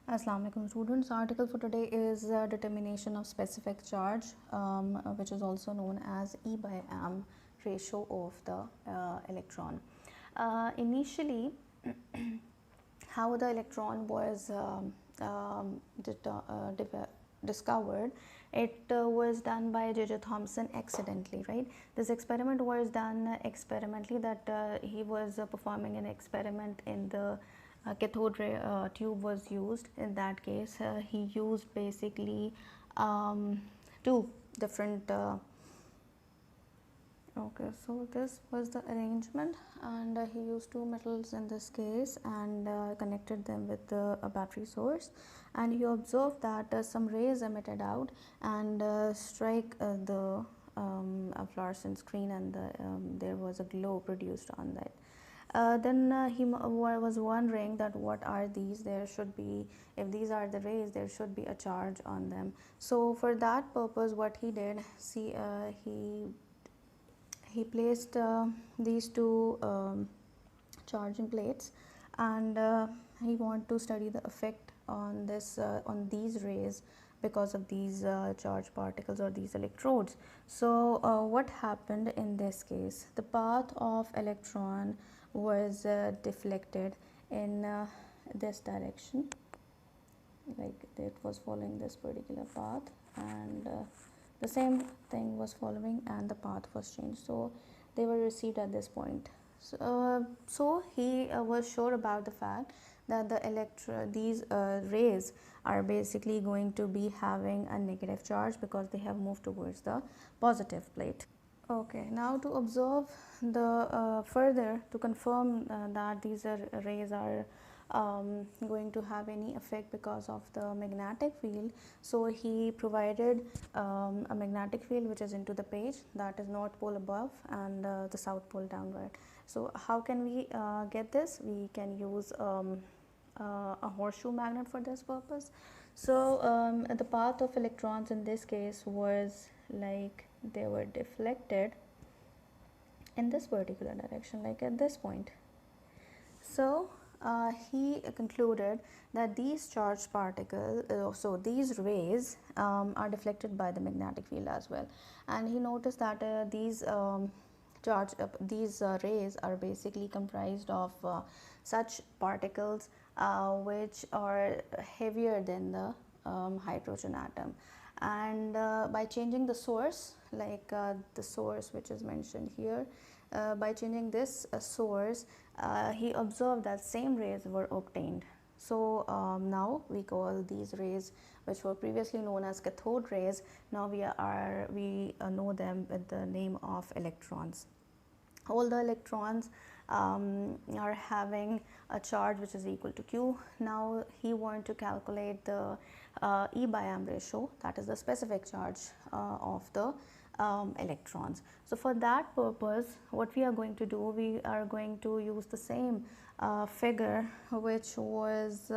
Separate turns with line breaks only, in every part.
Assalamu alaikum students. Article for today is determination of specific charge, which is also known as E by m ratio of the electron. Initially, how the electron was discovered, it was done by J.J. Thomson accidentally, right? This experiment was done experimentally, that he was performing an experiment in the cathode ray tube was used. In that case, he used basically two different okay, so this was the arrangement, and he used two metals in this case and connected them with the battery source, and he observed that some rays emitted out and strike the fluorescent screen, and there was a glow produced on that. Then he was wondering that what are these. There should be, if these are the rays, there should be a charge on them. So for that purpose, what he did, see, he placed these two charging plates, and he wanted to study the effect on this on these rays because of these charged particles or these electrodes. So what happened in this case, the path of electron was deflected in this direction, like it was following this particular path, and the same thing was following, and the path was changed, so they were received at this point. So he was sure about the fact that these rays are basically going to be having a negative charge because they have moved towards the positive plate. Okay, now to observe the further, to confirm that these rays are going to have any effect because of the magnetic field, so he provided a magnetic field which is into the page, that is north pole above and the south pole downward. So how can we get this? We can use a horseshoe magnet for this purpose. So the path of electrons in this case was like they were deflected in this particular direction, like at this point. So he concluded that these charged particles, so these rays are deflected by the magnetic field as well, and he noticed that these rays are basically comprised of such particles which are heavier than the hydrogen atom, and by changing the source, like the source which is mentioned here, by changing this source, he observed that same rays were obtained. So now we call these rays, which were previously known as cathode rays, now we know them with the name of electrons. All the electrons are having a charge which is equal to Q. Now he wanted to calculate the E by m ratio, that is the specific charge of the electrons. So for that purpose, what we are going to do, we are going to use the same figure which was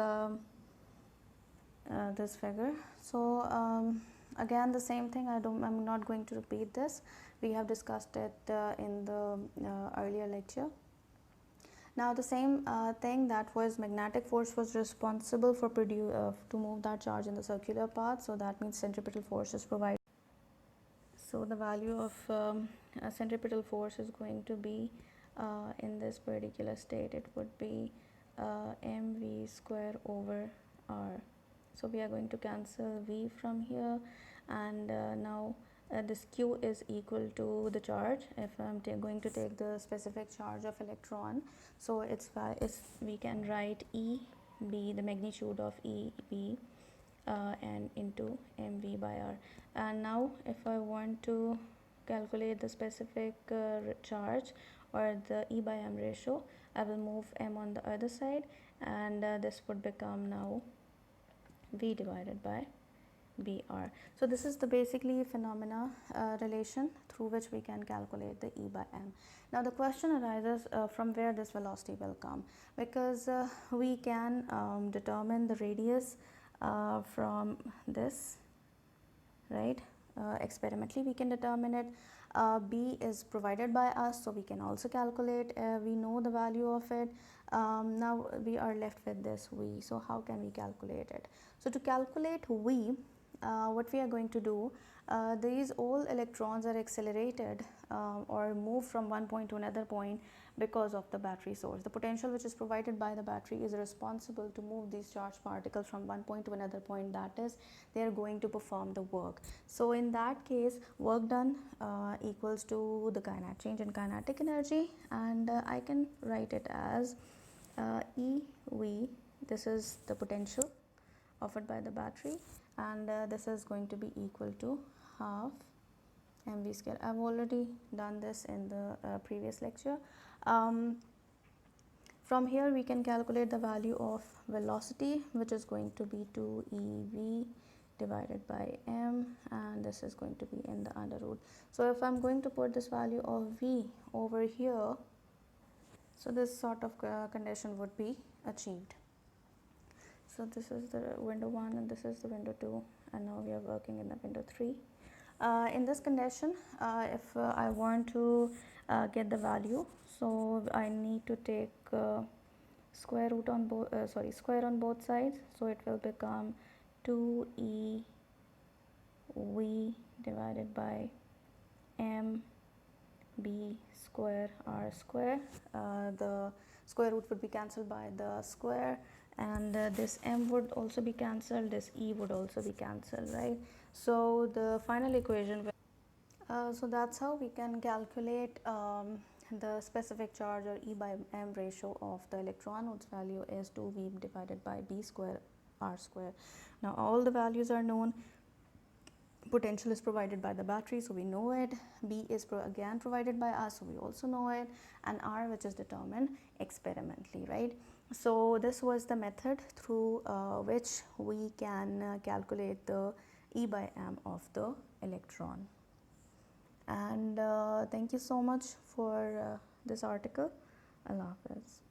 this figure. So again the same thing, I'm not going to repeat this, we have discussed it in the earlier lecture. Now the same thing, that was magnetic force was responsible for to move that charge in the circular path, so that means centripetal force is provided. So the value of centripetal force is going to be in this particular state, it would be mv square over r. So we are going to cancel v from here, and now this q is equal to the charge. If I'm going to take the specific charge of electron, so we can write E b, the magnitude of E b, and into mv by r. And now if I want to calculate the specific charge or the E by m ratio, I will move m on the other side, and this would become now v divided by br. So this is the basically phenomena relation through which we can calculate the E by m. Now the question arises from where this velocity will come, because we can determine the radius from this, right? Experimentally we can determine it, B is provided by us, so we can also calculate. We know the value of it. Now we are left with this V. So how can we calculate it? So to calculate V, what we are going to do, these all electrons are accelerated or move from one point to another point because of the battery source. The potential which is provided by the battery is responsible to move these charged particles from one point to another point, that is, they are going to perform the work. So in that case, work done equals to the change in kinetic energy, and I can write it as EV, this is the potential offered by the battery, and this is going to be equal to half mv square. I've already done this in the previous lecture. From here we can calculate the value of velocity, which is going to be 2 ev divided by m, and this is going to be in the under root. So if I'm going to put this value of v over here, so this sort of condition would be achieved. So this is the window 1 and this is the window 2, and now we are working in the window 3. In this condition, if I want to get the value, so I need to take square on both sides, so it will become 2 ev divided by m b square r square. The square root would be cancelled by the square, and this m would also be cancelled, this e would also be cancelled, right? So the final equation, so that's how we can calculate the specific charge or E by m ratio of the electron, whose value is 2v divided by b square r square. Now all the values are known. Potential is provided by the battery, so we know it. B is again provided by us, so we also know it, and R, which is determined experimentally, right? So this was the method through which we can calculate the E by m of the electron. And thank you so much for this article. Allah Hafiz.